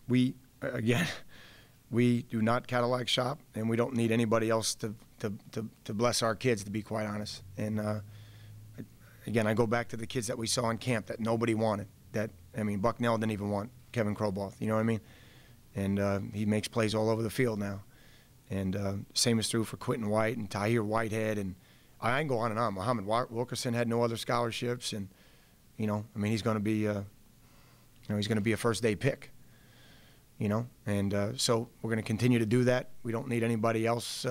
We again, we do not Cadillac shop, and we don't need anybody else to bless our kids, to be quite honest. And again, I go back to the kids that we saw in camp that nobody wanted. Bucknell didn't even want Kevin Kroboth. You know what I mean? And he makes plays all over the field now. And same is true for Quentin White and Tahir Whitehead, and I can go on and on. Muhammad Wilkerson had no other scholarships, and he's going to be he's going to be a first-day pick. And so we're going to continue to do that. We don't need anybody else.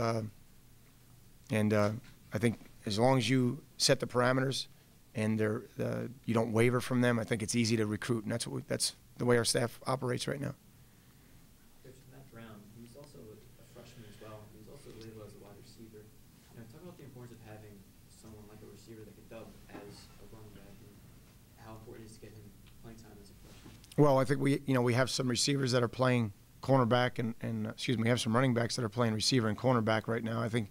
And I think as long as you set the parameters and you don't waver from them, I think it's easy to recruit, and that's the way our staff operates right now. Coach, Matt Brown, he's also a freshman as well. He's also labeled as a wide receiver. Talk about the importance of having someone like a receiver that could dub as a running back, and how important it is to get him playing time as a freshman. Well, I think we have some receivers that are playing cornerback, and we have some running backs that are playing receiver and cornerback right now. I think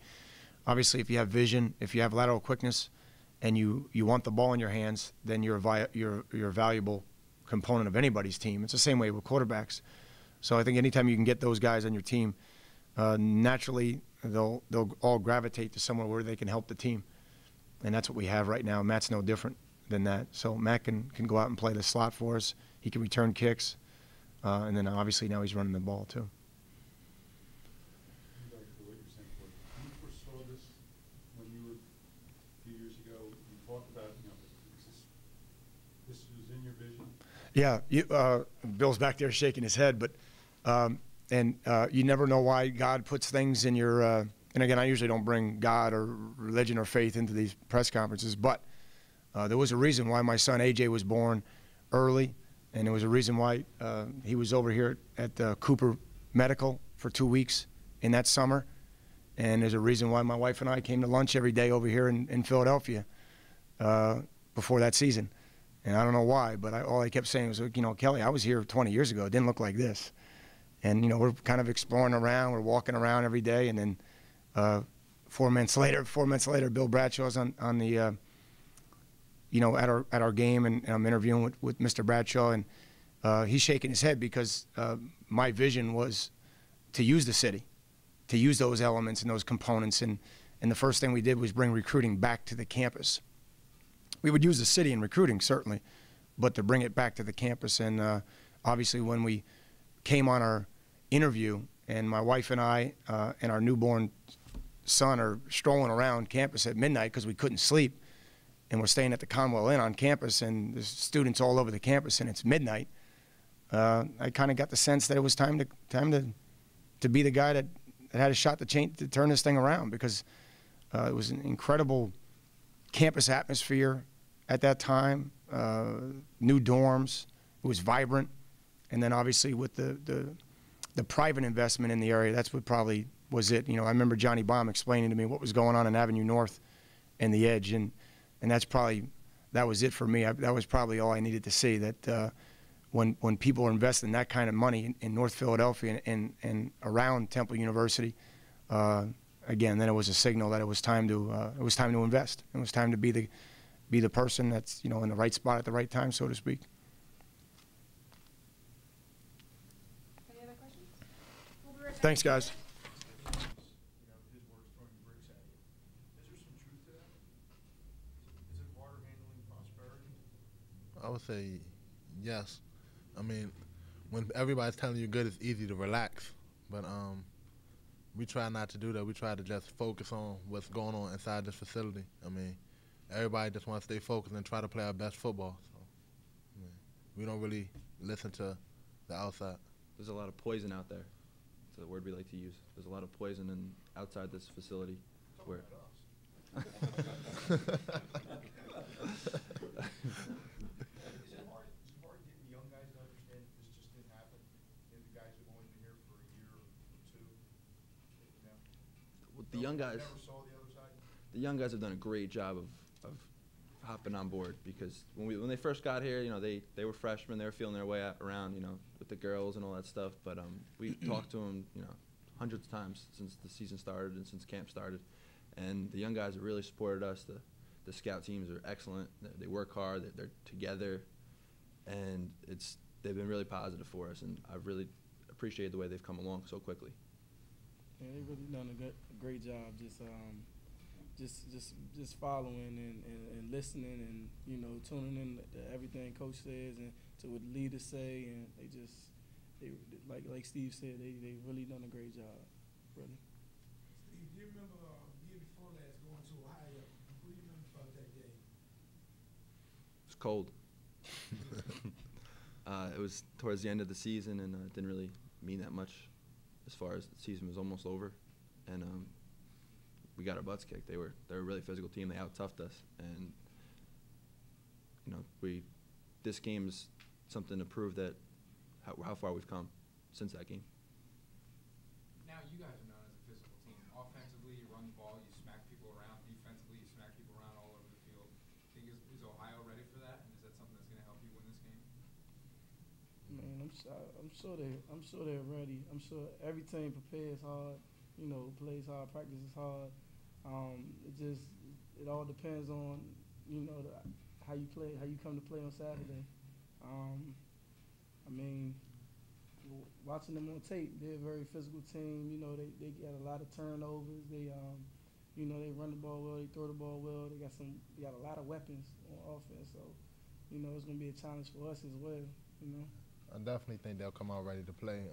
obviously if you have vision, if you have lateral quickness, and you want the ball in your hands, then you're a valuable component of anybody's team. It's the same way with quarterbacks. So I think anytime you can get those guys on your team, naturally they'll all gravitate to somewhere where they can help the team, and that's what we have right now. Matt's no different than that. So Matt can go out and play the slot for us. He can return kicks, and then obviously now he's running the ball too. Back to what you're saying, when you first saw this, when you were a few years ago, you talked about, this was in your vision? Yeah, Bill's back there shaking his head, but you never know why God puts things in your. And again, I usually don't bring God or religion or faith into these press conferences, but there was a reason why my son AJ was born early, and there was a reason why he was over here at Cooper Medical for 2 weeks in that summer, and there's a reason why my wife and I came to lunch every day over here in Philadelphia before that season. And I don't know why, but all I kept saying was, Kelly, I was here 20 years ago. It didn't look like this. And, we're kind of exploring around. We're walking around every day. And then 4 months later, Bill Bradshaw's on the, at our game, and I'm interviewing with Mr. Bradshaw. And he's shaking his head because my vision was to use the city, to use those elements and those components. And the first thing we did was bring recruiting back to the campus. We would use the city in recruiting, certainly, but to bring it back to the campus. And obviously when we came on our interview, and my wife and I and our newborn son are strolling around campus at midnight because we couldn't sleep, and we're staying at the Conwell Inn on campus, and there's students all over the campus, and it's midnight, I kind of got the sense that it was time to be the guy that had a shot to turn this thing around, because it was an incredible campus atmosphere at that time, new dorms, it was vibrant, and then obviously with the private investment in the area, that's what probably was it. I remember Johnny Baum explaining to me what was going on in Avenue North and the Edge, and that was it for me. That was probably all I needed to see, that when people are investing that kind of money in North Philadelphia and around Temple University, again, then it was a signal that it was time to invest. It was time to be the person that's in the right spot at the right time, so to speak. Any other questions? We'll be right back. Thanks, guys. His words throwing bricks at you. Is there some truth to that? Is it harder handling prosperity? I would say yes. When everybody's telling you good, it's easy to relax, but we try not to do that. We try to just focus on what's going on inside this facility. Everybody just wants to stay focused and try to play our best football. So, we don't really listen to the outside. There's a lot of poison out there. That's the word we like to use. There's a lot of poison outside this facility. Talking about us. Is it hard getting the young guys to understand that this just didn't happen? The guys who've only been here for a year or two, The young guys. Never saw the other side. The young guys have done a great job of hopping on board, because when they first got here, they were freshmen, they were feeling their way around, with the girls and all that stuff. But we talked to them, hundreds of times since the season started and since camp started, and the young guys have really supported us. The scout teams are excellent. They work hard. They're together, and they've been really positive for us, and I've really appreciated the way they've come along so quickly. Yeah, they really done a great job. Just following and listening, and tuning in to everything Coach says and to what the leaders say, and they like Steve said, they really done a great job, really. Steve, do you remember year before last going to Ohio? What do you remember about that game? It was cold. It was towards the end of the season, and it didn't really mean that much as far as the season was almost over. And we got our butts kicked. They're a really physical team. They out-toughed us. And, this game is something to prove that how far we've come since that game. Now you guys are known as a physical team. Offensively, you run the ball, you smack people around. Defensively, you smack people around all over the field. Is Ohio ready for that, and is that something that's going to help you win this game? Man, I'm sure they're ready. I'm sure every team prepares hard, plays hard, practices hard. It all depends on, how you play, how you come to play on Saturday. Watching them on tape, they're a very physical team. They got a lot of turnovers. They run the ball well, they throw the ball well. They got a lot of weapons on offense. So, it's gonna be a challenge for us as well. I definitely think they'll come out ready to play.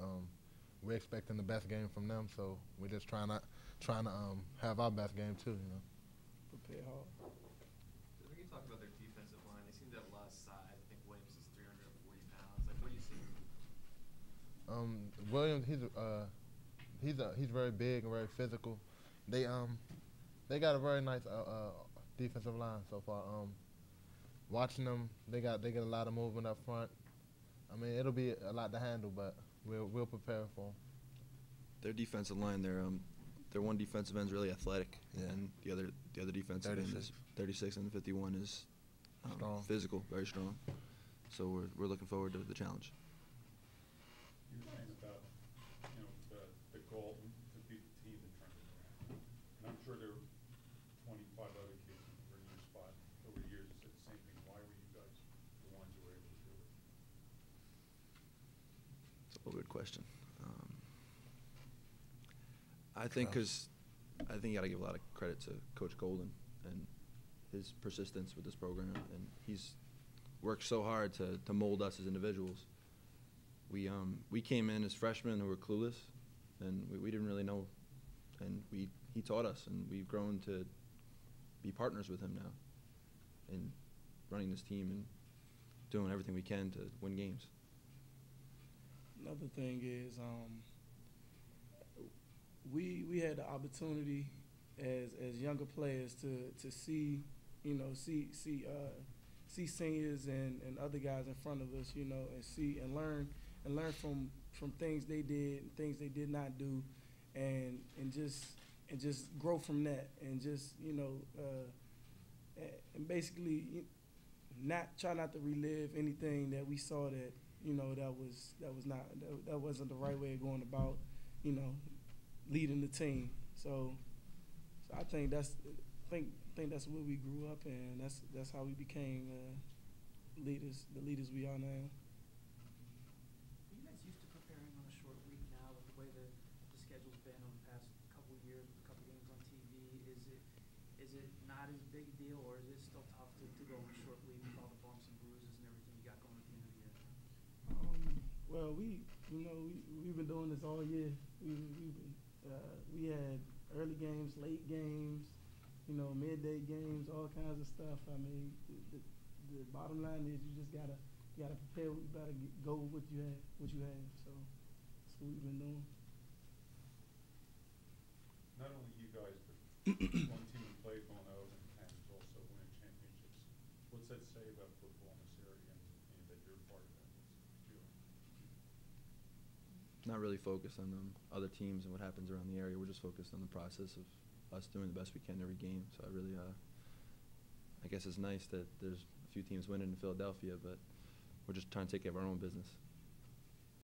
We're expecting the best game from them, so we're just trying to have our best game too. Prepare hard. We can talk about their defensive line. They seem to have a lot of size. I think Williams is 340 pounds. Like, what do you see? Williams, he's very big and very physical. They got a very nice defensive line so far. Watching them, they get a lot of movement up front. It'll be a lot to handle, but we'll prepare for them. Their defensive line, their one defensive end is really athletic, and the other defensive end is 36, and the 51 is strong, physical, very strong. So we're looking forward to the challenge. You were saying about the goal to beat the team that turned it around, and I'm sure there were 25 other kids who were in your spot over the years that said the same thing. Why were you guys the ones who were able to do it? It's a good question. I think you got to give a lot of credit to Coach Golden and his persistence with this program, and he's worked so hard to mold us as individuals. We came in as freshmen who were clueless, and we didn't really know, and he taught us, and we've grown to be partners with him now in running this team and doing everything we can to win games. Another thing is we had the opportunity as younger players to see see seniors and other guys in front of us, and see and learn from things they did and things they did not do, and just grow from that, and just and basically try not to relive anything that we saw that that wasn't the right way of going about leading the team. So I think that's where we grew up, and that's how we became the leaders we are now. Are you guys used to preparing on a short week now with the way the schedule's been over the past couple of years with a couple games on TV? Is it not as big a deal, or is it still tough to go on a short week with all the bumps and bruises and everything you got going at the end of the year? Well, we've been doing this all year. We had early games, late games, midday games, all kinds of stuff. The bottom line is you just gotta prepare. You gotta go with what you have. So that's what we've been doing. Not only you guys, but one team who played Villanova and is also winning championships. What's that say about football in this area and that you're part of that? Not really focused on other teams and what happens around the area. We're just focused on the process of us doing the best we can every game. So I guess it's nice that there's a few teams winning in Philadelphia, but we're just trying to take care of our own business.